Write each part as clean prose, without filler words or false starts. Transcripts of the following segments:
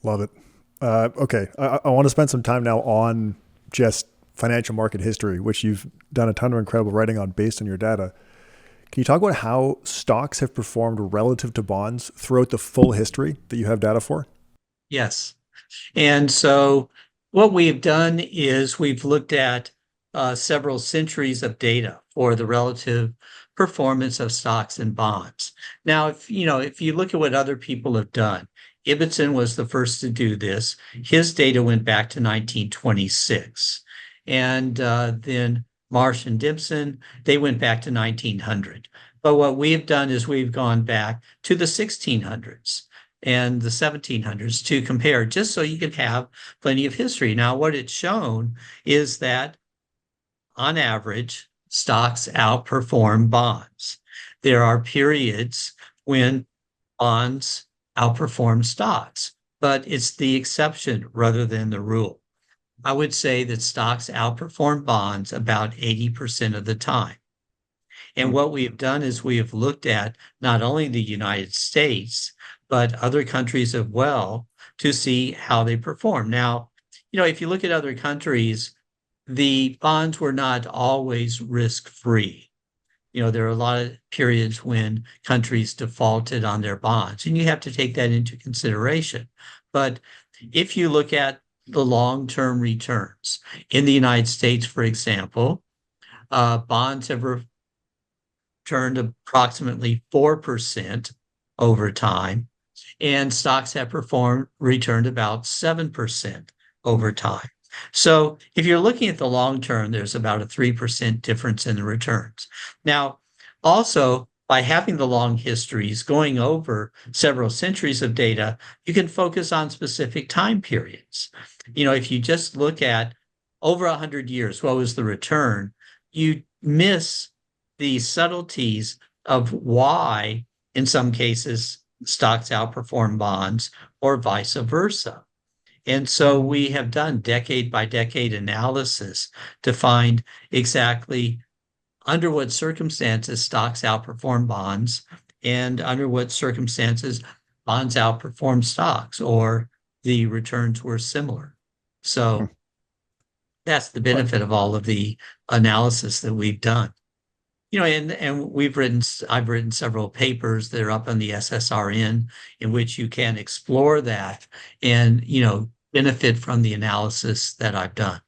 Love it. Okay, I want to spend some time now on just financial market history, which you've done a ton of incredible writing on based on your data. Can you talk about how stocks have performed relative to bonds throughout the full history that you have data for? Yes. And so what we've done is we've looked at several centuries of data for the relative performance of stocks and bonds. Now, if you look at what other people have done, Ibbotson was the first to do this. His data went back to 1926. And then Marsh and Dimpson, they went back to 1900. But what we've done is we've gone back to the 1600s and the 1700s to compare, just so you can have plenty of history. Now, what it's shown is that on average, stocks outperform bonds. There are periods when bonds outperform stocks, but it's the exception rather than the rule. I would say that stocks outperform bonds about 80% of the time. And Hmm. what we've done is we have looked at not only the United States, but other countries as well to see how they perform. Now, if you look at other countries, the bonds were not always risk-free. There are a lot of periods when countries defaulted on their bonds, and you have to take that into consideration. But if you look at the long-term returns in the United States, for example, bonds have returned approximately 4% over time, and stocks have returned about 7% over time. So if you're looking at the long term, there's about a 3% difference in the returns. Now, also, by having the long histories going over several centuries of data, you can focus on specific time periods. If you just look at over 100 years, what was the return? You miss the subtleties of why, in some cases, stocks outperform bonds or vice versa. And so we have done decade by decade analysis to find exactly under what circumstances stocks outperform bonds and under what circumstances bonds outperform stocks or the returns were similar. Hmm. So that's the Well, benefit of all of the analysis that we've done. And I've written several papers that are up on the SSRN in which you can explore that and, benefit from the analysis that I've done.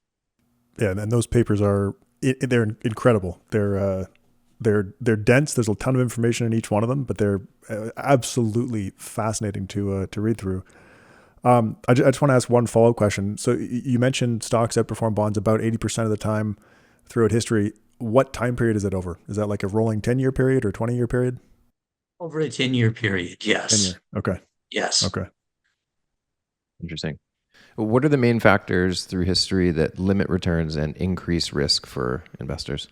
yeah, and those papers are they're incredible. They're dense. There's a ton of information in each one of them, but they're absolutely fascinating to read through. I just want to ask one follow up question. So you mentioned stocks outperform bonds about 80% of the time throughout history. What time period is it over? Is that like a rolling 10-year period or 20-year period? Over a 10-year period, 10 yes. year. Okay. Yes. Okay. Interesting. What are the main factors through history that limit returns and increase risk for investors?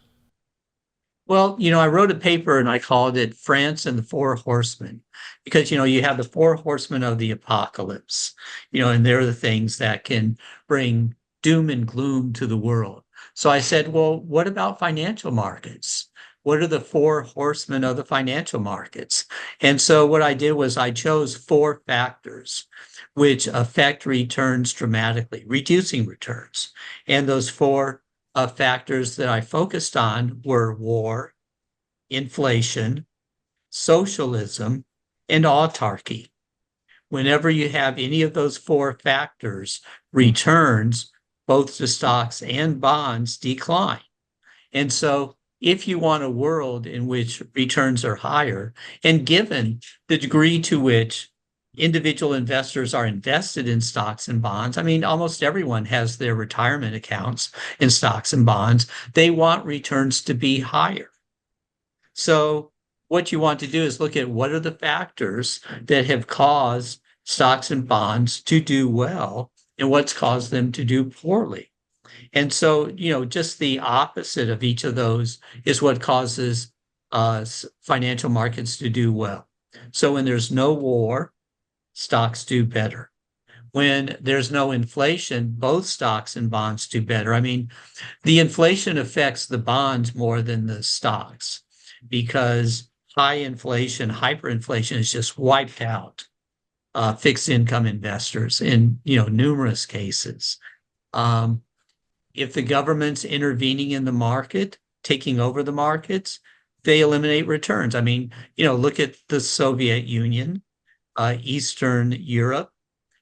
Well, I wrote a paper and I called it France and the Four Horsemen because, you have the four horsemen of the apocalypse, and they're the things that can bring doom and gloom to the world. So I said, well, what about financial markets? What are the four horsemen of the financial markets? And so what I did was I chose four factors which affect returns dramatically, reducing returns. And those four factors that I focused on were war, inflation, socialism, and autarky. Whenever you have any of those four factors, returns, both to stocks and bonds, decline. And so, if you want a world in which returns are higher, and given the degree to which individual investors are invested in stocks and bonds, I mean, almost everyone has their retirement accounts in stocks and bonds, they want returns to be higher. So, what you want to do is look at what are the factors that have caused stocks and bonds to do well and what's caused them to do poorly. And so, just the opposite of each of those is what causes financial markets to do well. So when there's no war, stocks do better. When there's no inflation, both stocks and bonds do better. I mean, the inflation affects the bonds more than the stocks because high inflation, hyperinflation is just wiped out fixed income investors in, numerous cases. If the government's intervening in the market, taking over the markets, they eliminate returns. I mean, look at the Soviet Union, Eastern Europe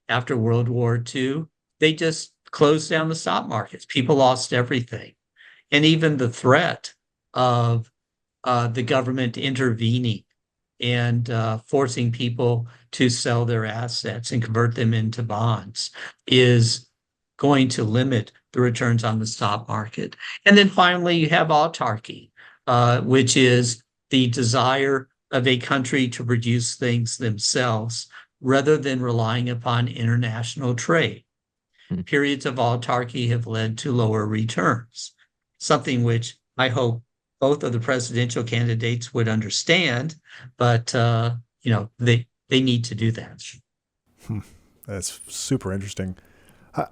after World War II. They just closed down the stock markets. People lost everything. And even the threat of the government intervening and forcing people to sell their assets and convert them into bonds is going to limit the returns on the stock market. And then finally, you have autarky, which is the desire of a country to produce things themselves rather than relying upon international trade. Periods of autarky have led to lower returns, something which I hope both of the presidential candidates would understand, but they need to do that. That's super interesting.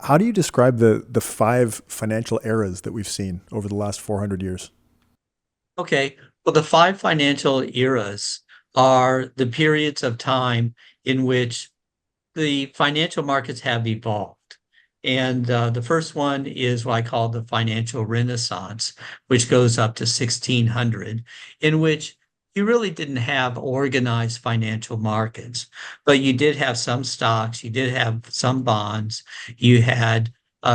How do you describe the 5 financial eras that we've seen over the last 400 years? Okay, well, the 5 financial eras are the periods of time in which the financial markets have evolved. And the first one is what I call the financial renaissance, which goes up to 1600, in which you really didn't have organized financial markets, but you did have some stocks, you did have some bonds, you had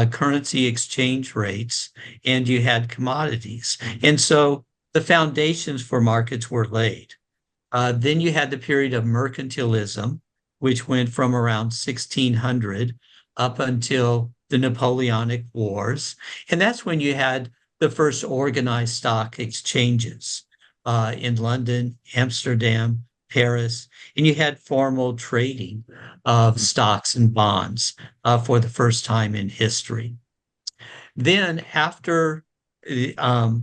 currency exchange rates, and you had commodities. And so the foundations for markets were laid. Then you had the period of mercantilism, which went from around 1600 up until the Napoleonic Wars. And that's when you had the first organized stock exchanges in London, Amsterdam, Paris, and you had formal trading of stocks and bonds for the first time in history. Then after the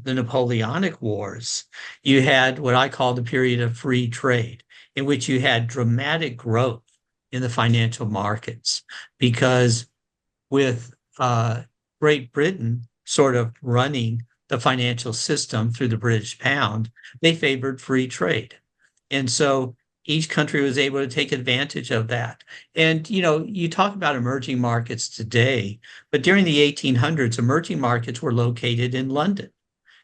Napoleonic Wars, you had what I call the period of free trade, in which you had dramatic growth in the financial markets, because with Great Britain sort of running the financial system through the British pound, they favored free trade. And so each country was able to take advantage of that. And, you talk about emerging markets today, but during the 1800s, emerging markets were located in London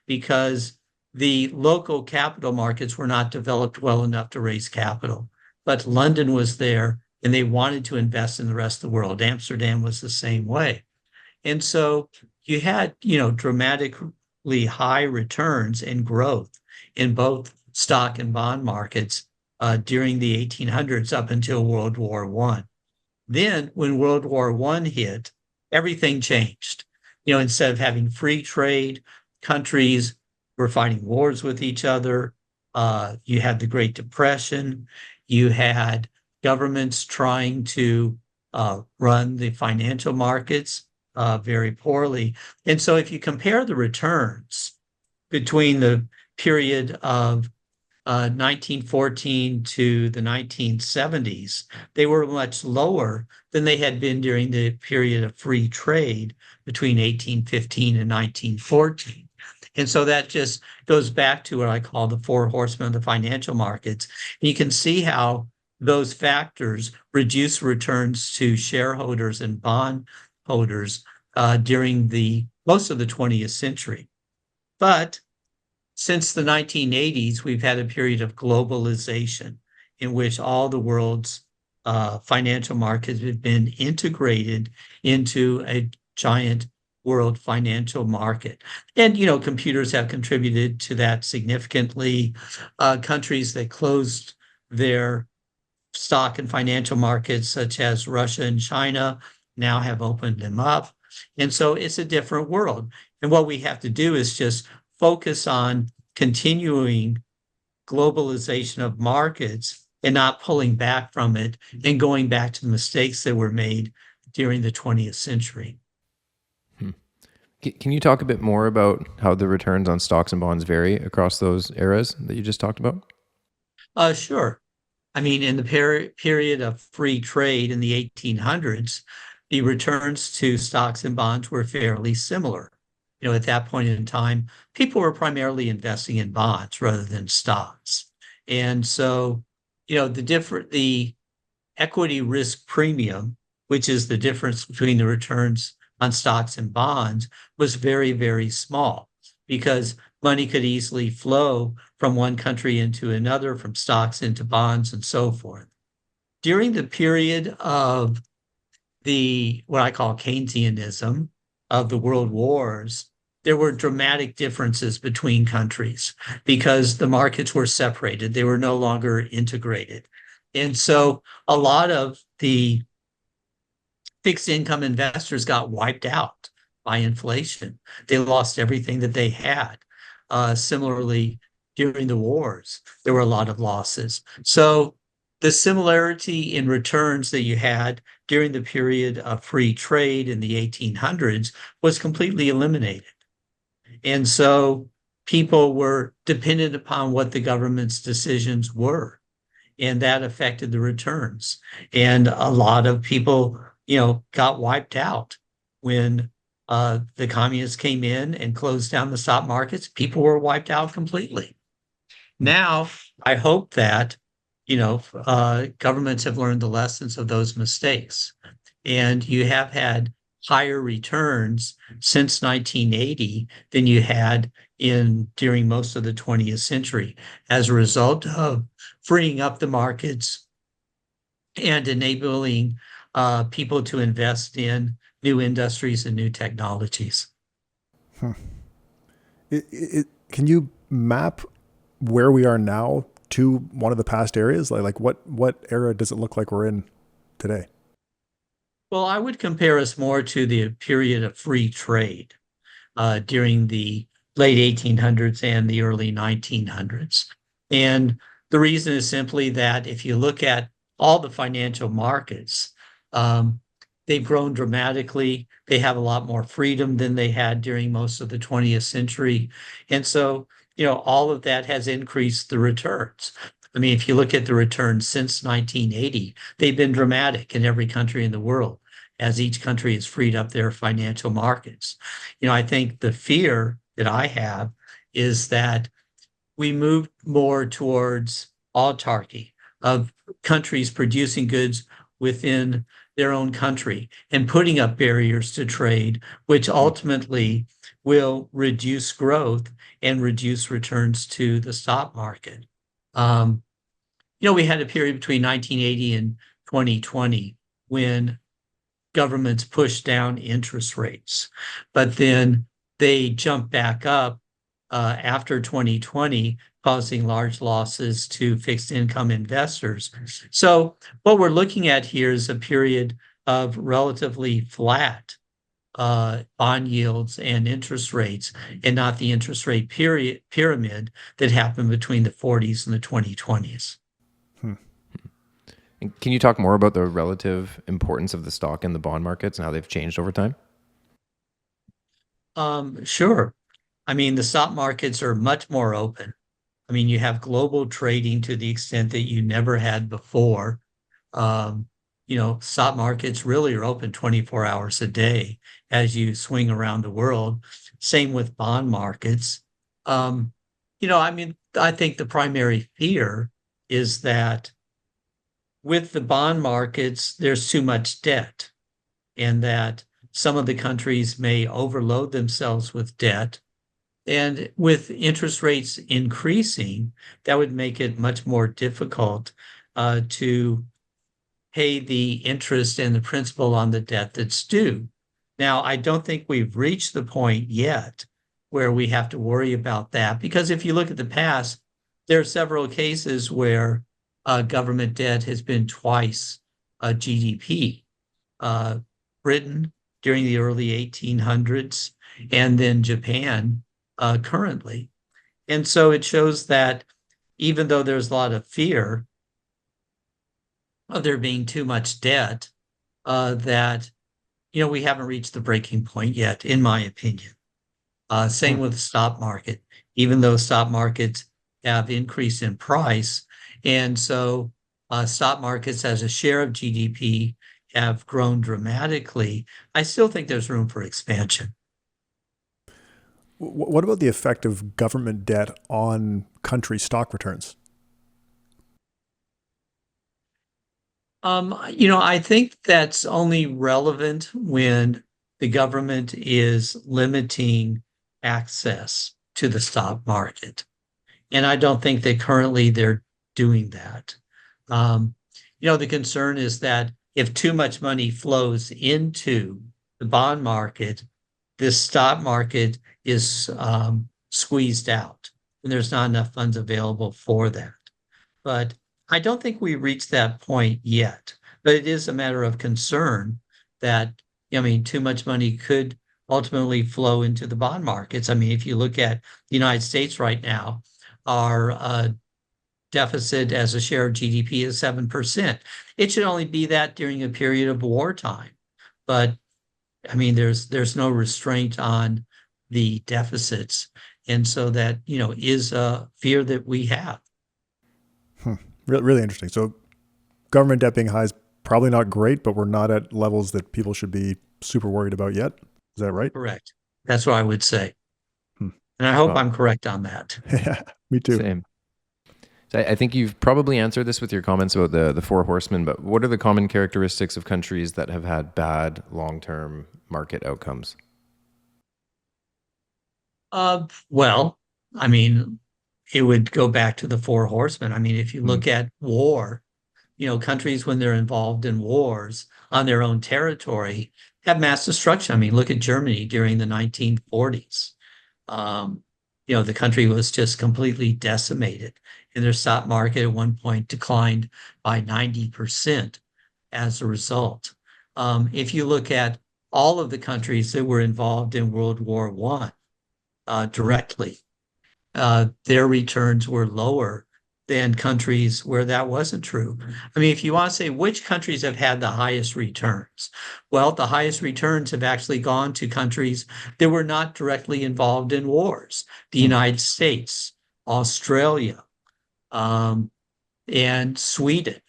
because the local capital markets were not developed well enough to raise capital. But London was there, and they wanted to invest in the rest of the world. Amsterdam was the same way. And so you had, dramatically high returns and growth in both stock and bond markets during the 1800s up until World War I. Then when World War I hit, everything changed. Instead of having free trade, countries were fighting wars with each other. You had the Great Depression. You had governments trying to run the financial markets very poorly. And so if you compare the returns between the period of 1914 to the 1970s, they were much lower than they had been during the period of free trade between 1815 and 1914. And so that just goes back to what I call the 4 horsemen of the financial markets. And you can see how those factors reduce returns to shareholders and bondholders during most of the 20th century. But since the 1980s, we've had a period of globalization in which all the world's financial markets have been integrated into a giant world financial market. And, computers have contributed to that significantly. Countries that closed their stock and financial markets, such as Russia and China, now have opened them up. And so it's a different world. And what we have to do is just focus on continuing globalization of markets and not pulling back from it and going back to the mistakes that were made during the 20th century. Can you talk a bit more about how the returns on stocks and bonds vary across those eras that you just talked about? Sure. I mean, in the period of free trade in the 1800s, the returns to stocks and bonds were fairly similar. At that point in time, people were primarily investing in bonds rather than stocks. And so, the equity risk premium, which is the difference between the returns on stocks and bonds, was very, very small because money could easily flow from one country into another, from stocks into bonds, and so forth. During the period of what I call Keynesianism of the world wars, there were dramatic differences between countries because the markets were separated. They were no longer integrated. And so a lot of the fixed income investors got wiped out by inflation. They lost everything that they had. Similarly, during the wars, there were a lot of losses. So the similarity in returns that you had during the period of free trade in the 1800s was completely eliminated. And so people were dependent upon what the government's decisions were, and that affected the returns. And a lot of people, got wiped out when the communists came in and closed down the stock markets. People were wiped out completely. Now, I hope that governments have learned the lessons of those mistakes. And you have had higher returns since 1980 than you had during most of the 20th century as a result of freeing up the markets and enabling people to invest in new industries and new technologies. Can you map where we are now to one of the past areas? Like what era does it look like we're in today? Well, I would compare us more to the period of free trade during the late 1800s and the early 1900s. And the reason is simply that if you look at all the financial markets, they've grown dramatically. They have a lot more freedom than they had during most of the 20th century. And so, all of that has increased the returns. I mean, if you look at the returns since 1980, they've been dramatic in every country in the world as each country has freed up their financial markets. I think the fear that I have is that we move more towards autarky of countries producing goods within their own country and putting up barriers to trade, which ultimately will reduce growth and reduce returns to the stock market. We had a period between 1980 and 2020 when governments pushed down interest rates, but then they jumped back up after 2020, causing large losses to fixed income investors. So what we're looking at here is a period of relatively flat bond yields and interest rates, and not the interest rate pyramid that happened between the 40s and the 2020s. And can you talk more about the relative importance of the stock and the bond markets and how they've changed over time? Sure. I mean, the stock markets are much more open. I mean, you have global trading to the extent that you never had before. Stock markets really are open 24 hours a day as you swing around the world. Same with bond markets. I think the primary fear is that with the bond markets, there's too much debt, and that some of the countries may overload themselves with debt. And with interest rates increasing, that would make it much more difficult to pay the interest and the principal on the debt that's due. Now, I don't think we've reached the point yet where we have to worry about that, because if you look at the past, there are several cases where government debt has been twice GDP. Britain during the early 1800s, and then Japan currently. And so it shows that even though there's a lot of fear of there being too much debt, that we haven't reached the breaking point yet, in my opinion. Same with the stock market, even though stock markets have increased in price. And so stock markets as a share of GDP have grown dramatically. I still think there's room for expansion. What about the effect of government debt on country stock returns? I think that's only relevant when the government is limiting access to the stock market. And I don't think that currently they're doing that. Um, the concern is that if too much money flows into the bond market, this stock market is squeezed out, and there's not enough funds available for that. But I don't think we reached that point yet. But it is a matter of concern that, too much money could ultimately flow into the bond markets. I mean, if you look at the United States right now, our deficit as a share of GDP is 7%. It should only be that during a period of wartime. But I mean, there's no restraint on the deficits. And so that, is a fear that we have. Really interesting. So government debt being high is probably not great, but we're not at levels that people should be super worried about yet. Is that right? Correct. That's what I would say. Hmm. And I hope Well, I'm correct on that. Yeah, me too. Same. So I think you've probably answered this with your comments about the four horsemen, but what are the common characteristics of countries that have had bad long-term market outcomes? Well, I mean, it would go back to the four horsemen. I mean, if you Hmm. look at war, countries when they're involved in wars on their own territory have mass destruction. I mean, look at Germany during the 1940s. Um, the country was just completely decimated, and their stock market at one point declined by 90% as a result. If you look at all of the countries that were involved in World War I directly, their returns were lower than countries where that wasn't true. I mean, if you want to say which countries have had the highest returns, well, the highest returns have actually gone to countries that were not directly involved in wars. The United States, Australia, and Sweden,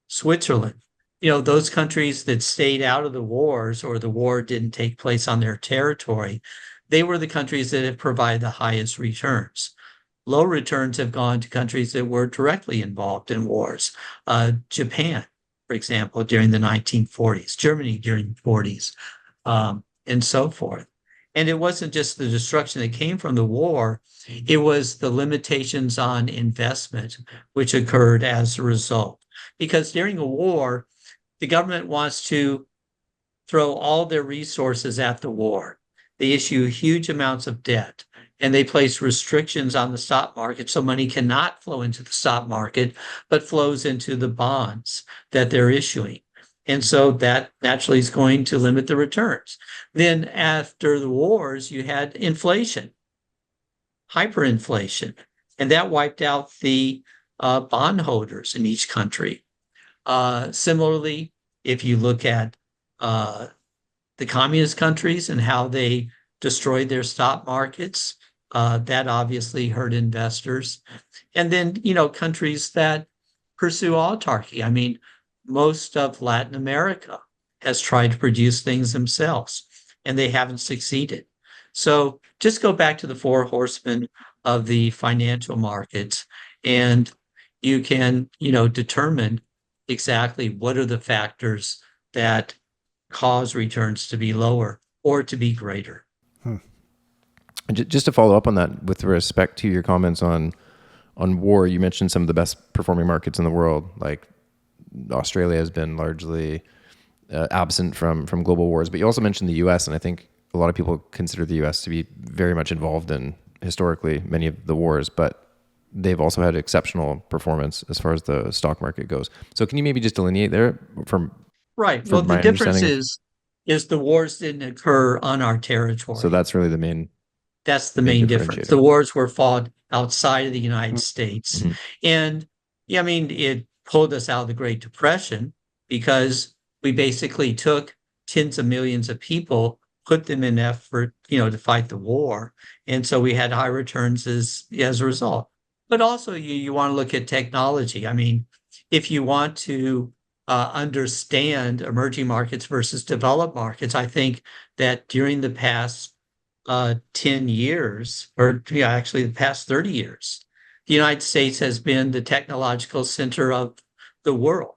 Switzerland. Those countries that stayed out of the wars or the war didn't take place on their territory, they were the countries that have provided the highest returns. Low returns have gone to countries that were directly involved in wars. Japan, for example, during the 1940s, Germany during the 40s, and so forth. And it wasn't just the destruction that came from the war, it was the limitations on investment which occurred as a result. Because during a war, the government wants to throw all their resources at the war. They issue huge amounts of debt, and they place restrictions on the stock market so money cannot flow into the stock market, but flows into the bonds that they're issuing. And so that naturally is going to limit the returns. Then after the wars, you had inflation, hyperinflation, and that wiped out the bondholders in each country. Similarly, if you look at the communist countries and how they destroyed their stock markets, that obviously hurt investors. And then, countries that pursue autarky. I mean, most of Latin America has tried to produce things themselves, and they haven't succeeded. So just go back to the four horsemen of the financial markets, and you can, determine exactly what are the factors that cause returns to be lower or to be greater. Just to follow up on that, with respect to your comments on war, you mentioned some of the best performing markets in the world, like Australia has been largely absent from global wars, but you also mentioned the U.S., and I think a lot of people consider the U.S. to be very much involved in, historically, many of the wars, but they've also had exceptional performance as far as the stock market goes. So can you maybe just delineate there from Right. Well, the difference is the wars didn't occur on our territory. So that's really the main. That's the main difference. The wars were fought outside of the United States. Mm-hmm. And yeah, I mean, it pulled us out of the Great Depression because we basically took tens of millions of people, put them in effort, to fight the war. And so we had high returns as a result. But also you want to look at technology. I mean, if you want to understand emerging markets versus developed markets, I think that during the past 10 years, or actually the past 30 years, the United States has been the technological center of the world.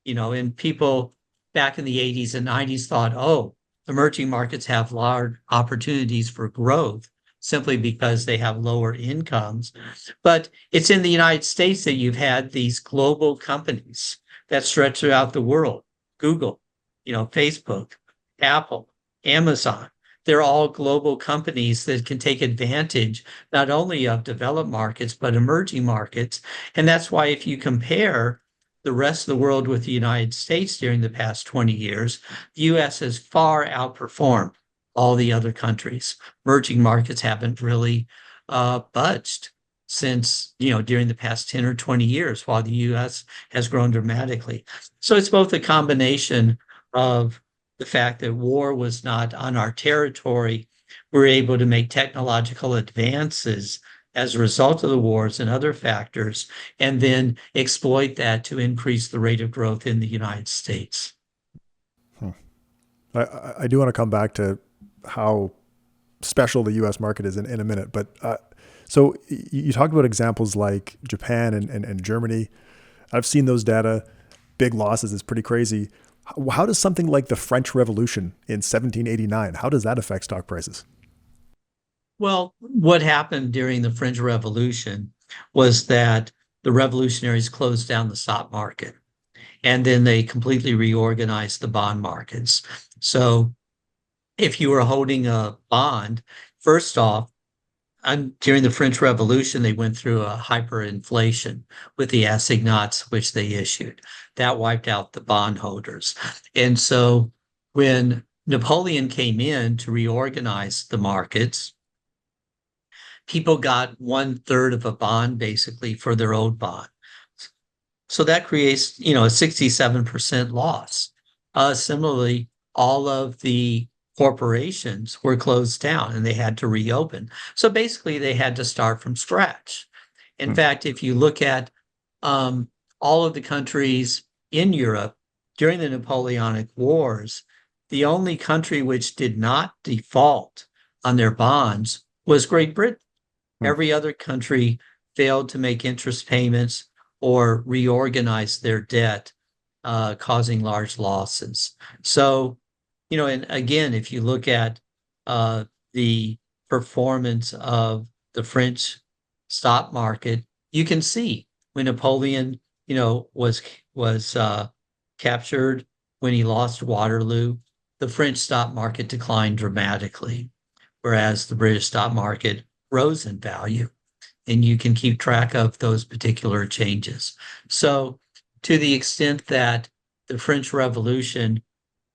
And people back in the 80s and 90s thought, oh, emerging markets have large opportunities for growth simply because they have lower incomes. But it's in the United States that you've had these global companies that stretch throughout the world. Google, Facebook, Apple, Amazon. They're all global companies that can take advantage not only of developed markets, but emerging markets. And that's why if you compare the rest of the world with the United States during the past 20 years, the US has far outperformed all the other countries. Emerging markets haven't really budged since, during the past 10 or 20 years, while the US has grown dramatically. So it's both a combination of the fact that war was not on our territory. We're able to make technological advances as a result of the wars and other factors, and then exploit that to increase the rate of growth in the United States. I do want to come back to how special the U.S. market is in a minute, but so you talked about examples like Japan and Germany. I've seen those data, big losses. It's pretty crazy. How does something like the French Revolution in 1789, how does that affect stock prices? Well, what happened during the French Revolution was that the revolutionaries closed down the stock market, and then they completely reorganized the bond markets. So if you were holding a bond, first off, during the French Revolution, they went through a hyperinflation with the assignats which they issued. That wiped out the bondholders. And so when Napoleon came in to reorganize the markets, people got 1/3 of a bond basically for their old bond. So that creates, a 67% loss. Similarly, all of the corporations were closed down and they had to reopen. So basically they had to start from scratch. In fact, if you look at all of the countries in Europe during the Napoleonic Wars, the only country which did not default on their bonds was Great Britain. Every other country failed to make interest payments or reorganize their debt, causing large losses. So, and again, if you look at the performance of the French stock market, you can see when Napoleon, was captured, when he lost Waterloo, the French stock market declined dramatically, whereas the British stock market rose in value. And you can keep track of those particular changes. So to the extent that the French Revolution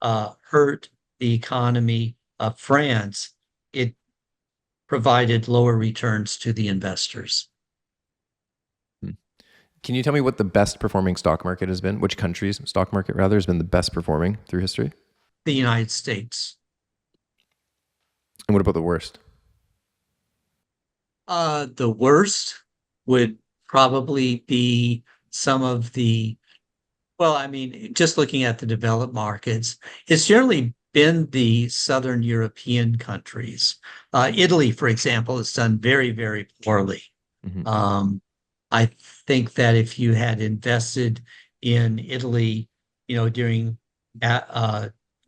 hurt the economy of France, it provided lower returns to the investors. Can you tell me what the best performing stock market has been? Which country's stock market, rather, has been the best performing through history? The United States. And what about the worst? The worst would probably be some of the, just looking at the developed markets, it's generally been the Southern European countries. Italy, for example, has done very, very poorly. Mm-hmm. I think that if you had invested in Italy, during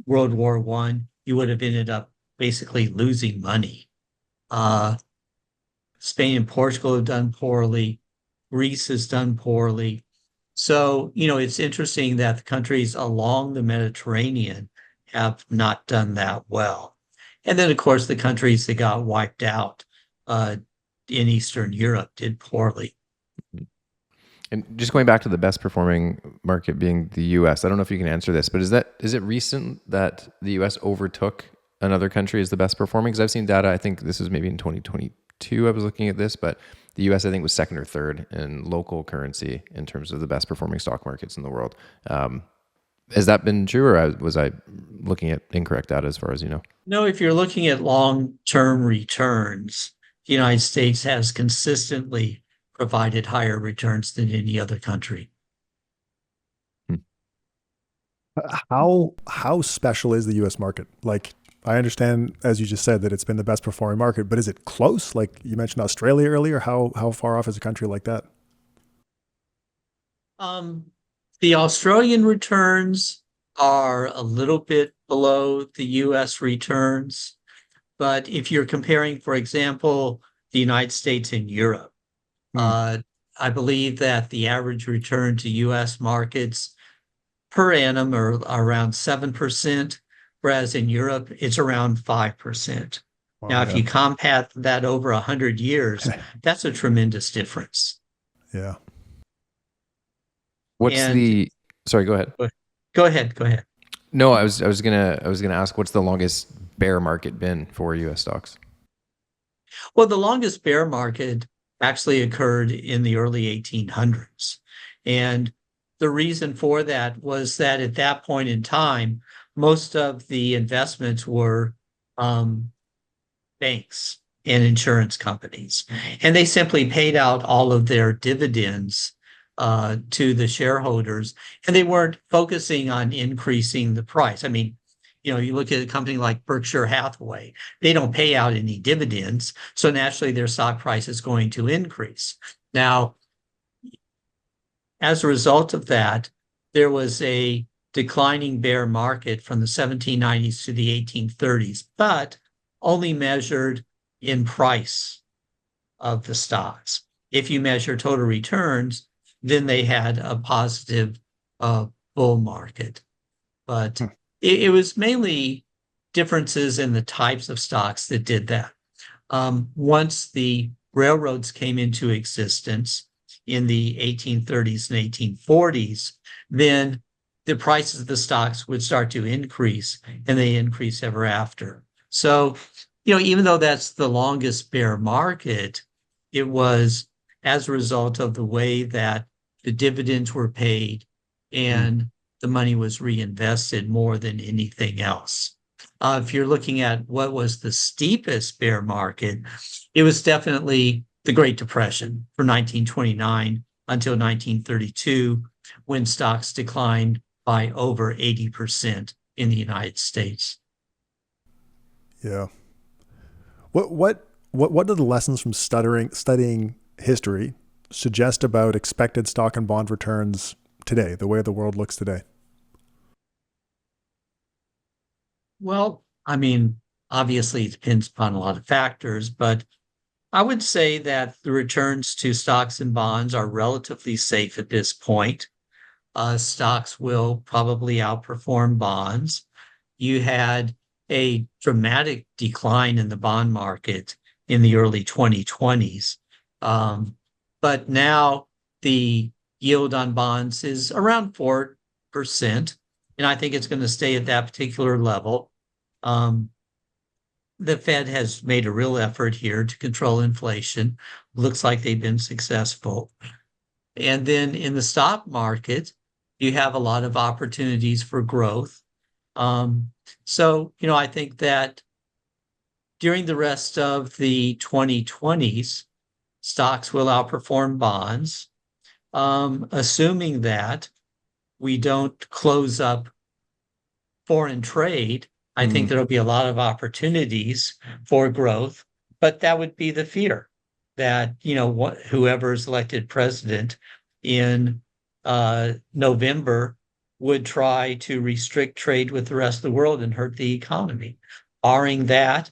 World War I, you would have ended up basically losing money. Spain and Portugal have done poorly. Greece has done poorly. So, it's interesting that the countries along the Mediterranean have not done that well. And then, of course, the countries that got wiped out in Eastern Europe did poorly. And just going back to the best performing market being the US, I don't know if you can answer this, but is it recent that the US overtook another country as the best performing? Because I've seen data, I think this is maybe in 2022, I was looking at this, but the US, I think, was second or third in local currency in terms of the best performing stock markets in the world. Has that been true, or was I looking at incorrect data as far as you know? No, if you're looking at long-term returns, the United States has consistently provided higher returns than any other country. How special is the U.S. market? Like, I understand, as you just said, that it's been the best performing market, but is it close? Like you mentioned Australia earlier. How far off is a country like that? The Australian returns are a little bit below the US returns. But if you're comparing, for example, the United States and Europe, uh, I believe that the average return to US markets per annum are around 7%, whereas in Europe, it's around 5%. Now, if Yeah. you compound that over 100 years, that's a tremendous difference. Yeah. What's And the, sorry, go ahead. go ahead. No, I was gonna ask, what's the longest bear market been for US stocks? Well, the longest bear market actually occurred in the early 1800s. And the reason for that was that at that point in time, most of the investments were banks and insurance companies. And they simply paid out all of their dividends to the shareholders, and they weren't focusing on increasing the price. I mean, you look at a company like Berkshire Hathaway, they don't pay out any dividends. So naturally, their stock price is going to increase. Now, as a result of that, there was a declining bear market from the 1790s to the 1830s, but only measured in price of the stocks. If you measure total returns, then they had a positive bull market. But it was mainly differences in the types of stocks that did that. Once the railroads came into existence in the 1830s and 1840s, then the prices of the stocks would start to increase, and they increase ever after. So, even though that's the longest bear market, it was as a result of the way that the dividends were paid and the money was reinvested more than anything else. If you're looking at what was the steepest bear market, it was definitely the Great Depression from 1929 until 1932, when stocks declined by over 80% in the United States. Yeah. What do the lessons from studying history suggest about expected stock and bond returns today, the way the world looks today? Well, I mean, obviously it depends upon a lot of factors, but I would say that the returns to stocks and bonds are relatively safe at this point. Stocks will probably outperform bonds. You had a dramatic decline in the bond market in the early 2020s. But now the yield on bonds is around 4%. And I think it's going to stay at that particular level. The Fed has made a real effort here to control inflation. Looks like they've been successful. And then in the stock market, you have a lot of opportunities for growth. So, I think that during the rest of the 2020s, stocks will outperform bonds, assuming that we don't close up foreign trade. I think there'll be a lot of opportunities for growth, but that would be the fear that, whoever's elected president in November would try to restrict trade with the rest of the world and hurt the economy. Barring that,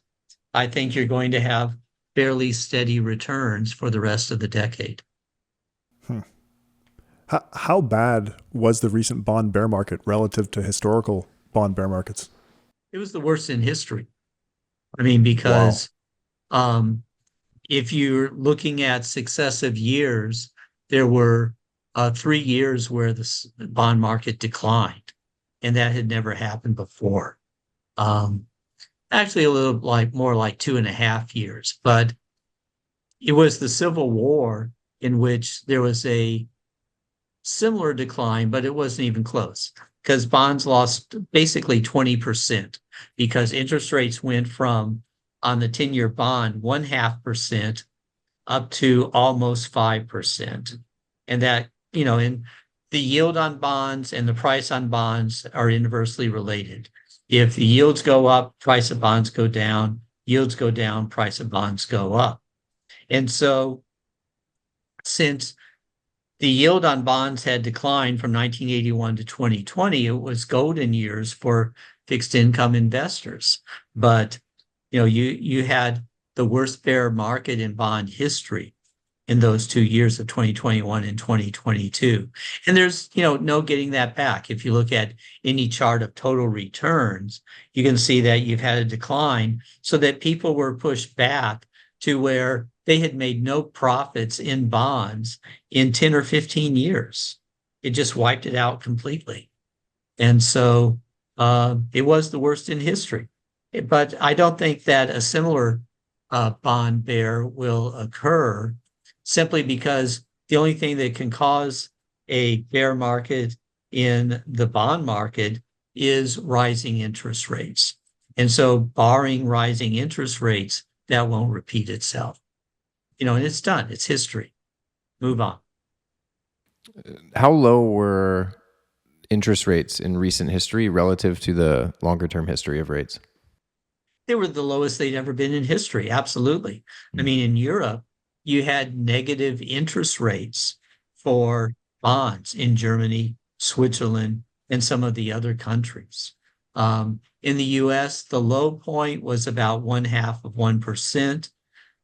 I think you're going to have fairly steady returns for the rest of the decade. How bad was the recent bond bear market relative to historical bond bear markets? It was the worst in history. I mean, because if you're looking at successive years, there were 3 years where the bond market declined, and that had never happened before. Actually, a little more like 2.5 years, but it was the Civil War in which there was a similar decline, but it wasn't even close, because bonds lost basically 20% because interest rates went from, on the 10-year bond, 0.5% up to almost 5%. And that, and the yield on bonds and the price on bonds are inversely related. If the yields go up, price of bonds go down, yields go down, price of bonds go up. And so since the yield on bonds had declined from 1981 to 2020. It was golden years for fixed income investors. But you had the worst bear market in bond history in those 2 years of 2021 and 2022. And there's, no getting that back. If you look at any chart of total returns, you can see that you've had a decline so that people were pushed back to where they had made no profits in bonds in 10 or 15 years. It just wiped it out completely. And so it was the worst in history. But I don't think that a similar bond bear will occur simply because the only thing that can cause a bear market in the bond market is rising interest rates. And so barring rising interest rates, that won't repeat itself. And it's done. It's history. Move on. How low were interest rates in recent history relative to the longer term history of rates? They were the lowest they'd ever been in history. Absolutely. I mean, in Europe, you had negative interest rates for bonds in Germany, Switzerland, and some of the other countries. In the US, the low point was about 0.5%.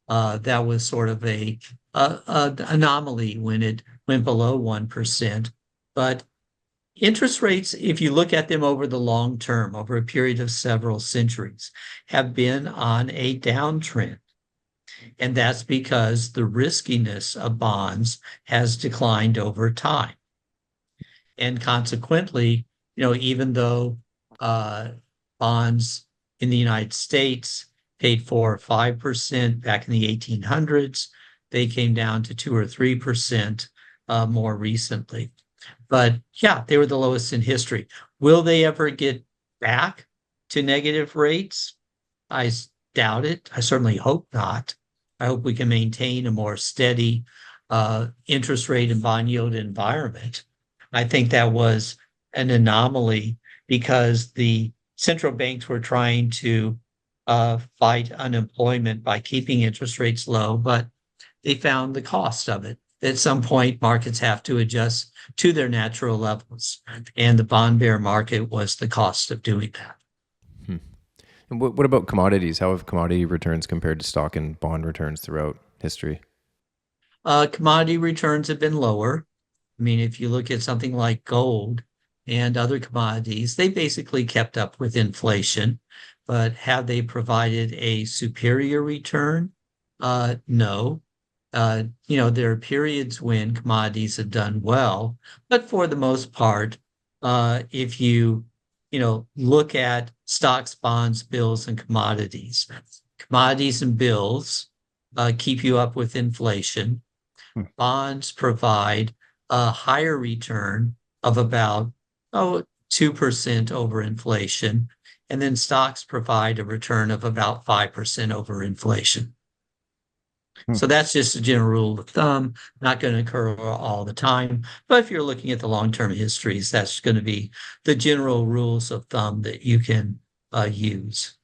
That was sort of a anomaly when it went below 1%. But interest rates, if you look at them over the long term, over a period of several centuries, have been on a downtrend. And that's because the riskiness of bonds has declined over time. And consequently, even though bonds in the United States paid 4 or 5% back in the 1800s, they came down to 2 or 3% more recently. But yeah, they were the lowest in history. Will they ever get back to negative rates? I doubt it. I certainly hope not. I hope we can maintain a more steady interest rate and bond yield environment. I think that was an anomaly because the central banks were trying to fight unemployment by keeping interest rates low, but they found the cost of it. At some point, markets have to adjust to their natural levels, and the bond bear market was the cost of doing that. And what about commodities? How have commodity returns compared to stock and bond returns throughout history? Commodity returns have been lower. I mean, if you look at something like gold and other commodities, they basically kept up with inflation, but have they provided a superior return? No. There are periods when commodities have done well, but for the most part, if you look at stocks, bonds, bills, and commodities and bills keep you up with inflation. Bonds provide a higher return of about 2% over inflation, and then stocks provide a return of about 5% over inflation. So that's just a general rule of thumb, not going to occur all the time. But if you're looking at the long-term histories, that's going to be the general rules of thumb that you can use.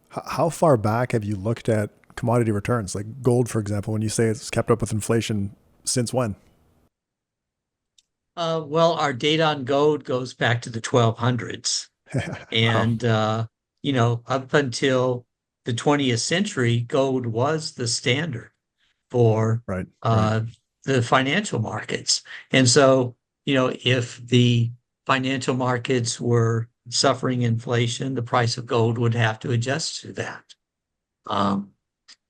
How far back have you looked at commodity returns, like gold, for example, when you say it's kept up with inflation, since when? Well, our data on gold goes back to the 1200s. And, up until the 20th century, gold was the standard for Right. the financial markets. And so, if the financial markets were suffering inflation, the price of gold would have to adjust to that.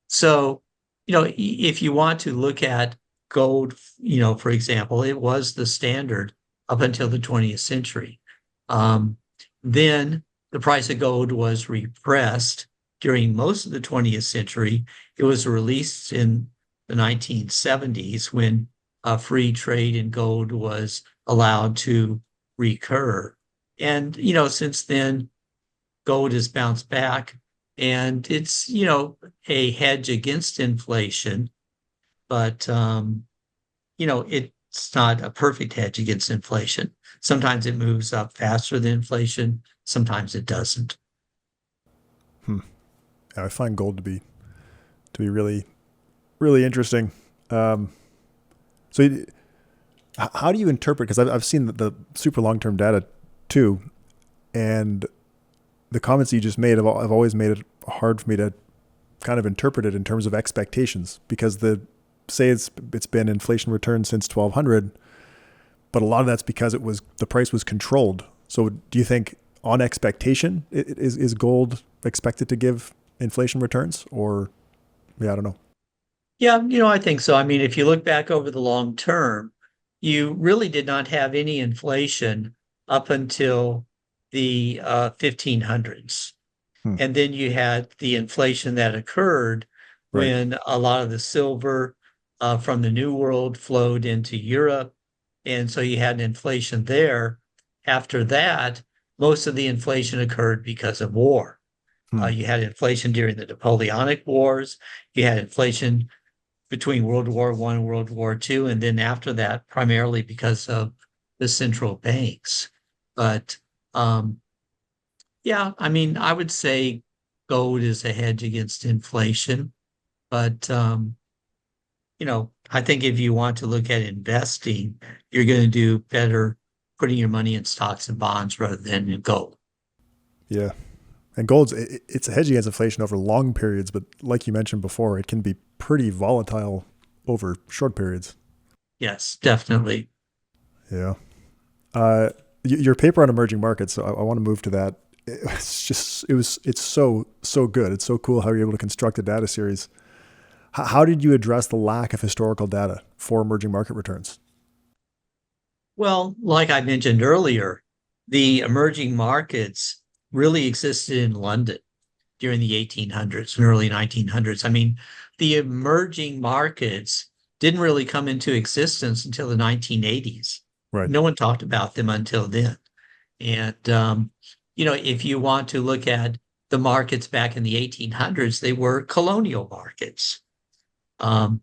So, if you want to look at gold, for example, it was the standard up until the 20th century. Then the price of gold was repressed during most of the 20th century. It was released in the 1970s when free trade in gold was allowed to recur. And, since then, gold has bounced back, and it's, a hedge against inflation, but, it's not a perfect hedge against inflation. Sometimes it moves up faster than inflation. Sometimes it doesn't. Yeah, I find gold to be really, really interesting. So How do you interpret? Because I've seen the super long term data too, and the comments you just made have always made it hard for me to kind of interpret it in terms of expectations. Because it's been inflation return since 1200, but a lot of that's because the price was controlled. So do you think on expectation is gold expected to give inflation returns, or yeah, I don't know. Yeah, I think so. I mean, if you look back over the long term, you really did not have any inflation up until the 1500s. Hmm. And then you had the inflation that occurred Right. when a lot of the silver from the New World flowed into Europe. And so you had an inflation there. After that, most of the inflation occurred because of war. Hmm. You had inflation during the Napoleonic Wars. You had inflation between World War I and World War II, and then after that, primarily because of the central banks. But yeah, I mean, I would say gold is a hedge against inflation. But I think if you want to look at investing, you're going to do better putting your money in stocks and bonds rather than in gold. Yeah. And it's a hedge against inflation over long periods, but like you mentioned before, it can be pretty volatile over short periods. Yes, definitely. Yeah. Your paper on emerging markets, so I want to move to that. It's so good. It's so cool how you're able to construct a data series. How did you address the lack of historical data for emerging market returns? Well, like I mentioned earlier, the emerging markets really existed in London during the 1800s and early 1900s. I mean, the emerging markets didn't really come into existence until the 1980s. Right. No one talked about them until then. And, if you want to look at the markets back in the 1800s, they were colonial markets. Um,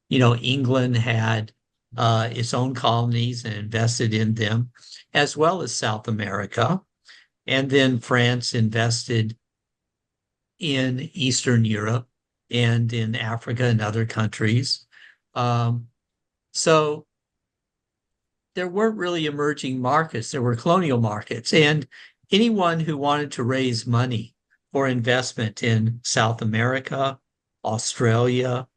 England had its own colonies and invested in them, as well as South America. And then France invested in Eastern Europe and in Africa and other countries. Um, so there weren't really emerging markets, there were colonial markets. And anyone who wanted to raise money for investment in South America, Australia,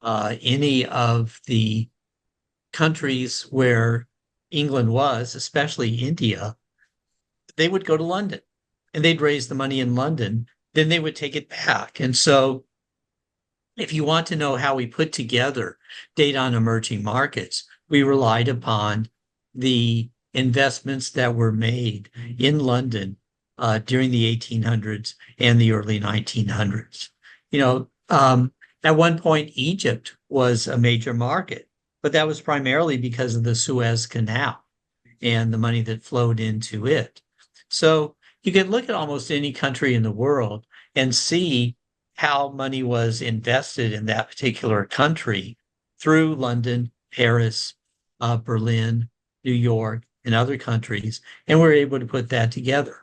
any of the countries where England was, especially India, they would go to London and they'd raise the money in London. Then they would take it back. And so if you want to know how we put together data on emerging markets, we relied upon the investments that were made in London during the 1800s and the early 1900s. At one point, Egypt was a major market, but that was primarily because of the Suez Canal and the money that flowed into it. So you can look at almost any country in the world and see how money was invested in that particular country through London, Paris, Berlin, New York, and other countries, and we're able to put that together.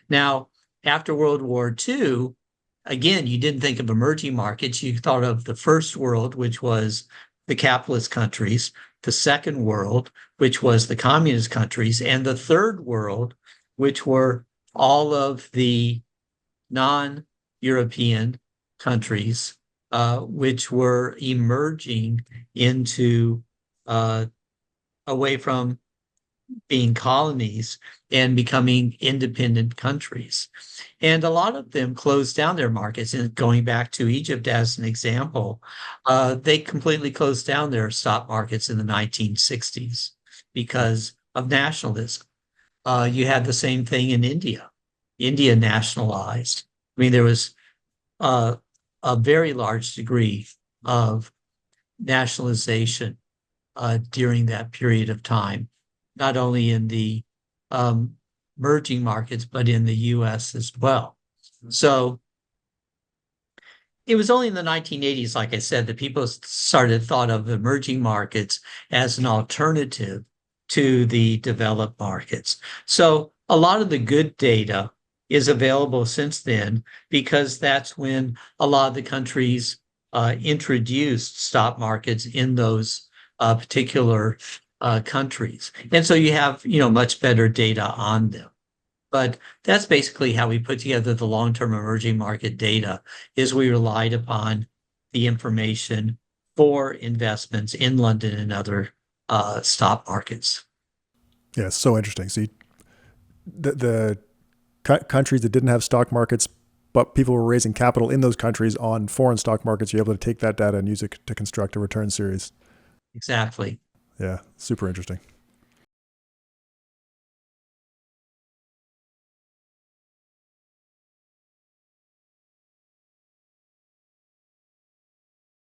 Now, after World War II, again, you didn't think of emerging markets. You thought of the first world, which was the capitalist countries, the second world, which was the communist countries, and the third world, which were all of the non-European countries, which were emerging into away from being colonies and becoming independent countries. And a lot of them closed down their markets. And going back to Egypt as an example, they completely closed down their stock markets in the 1960s because of nationalism. You had the same thing in India. India nationalized. I mean, there was a very large degree of nationalization during that period of time, not only in the emerging markets, but in the US as well. So it was only in the 1980s, like I said, that people started thought of emerging markets as an alternative to the developed markets. So a lot of the good data is available since then because that's when a lot of the countries introduced stock markets in those particular countries. And so you have, much better data on them. But that's basically how we put together the long-term emerging market data, is we relied upon the information for investments in London and other stock markets. Yeah, it's so interesting. See, the countries that didn't have stock markets, but people were raising capital in those countries on foreign stock markets, you're able to take that data and use it to construct a return series. Exactly. Yeah, super interesting.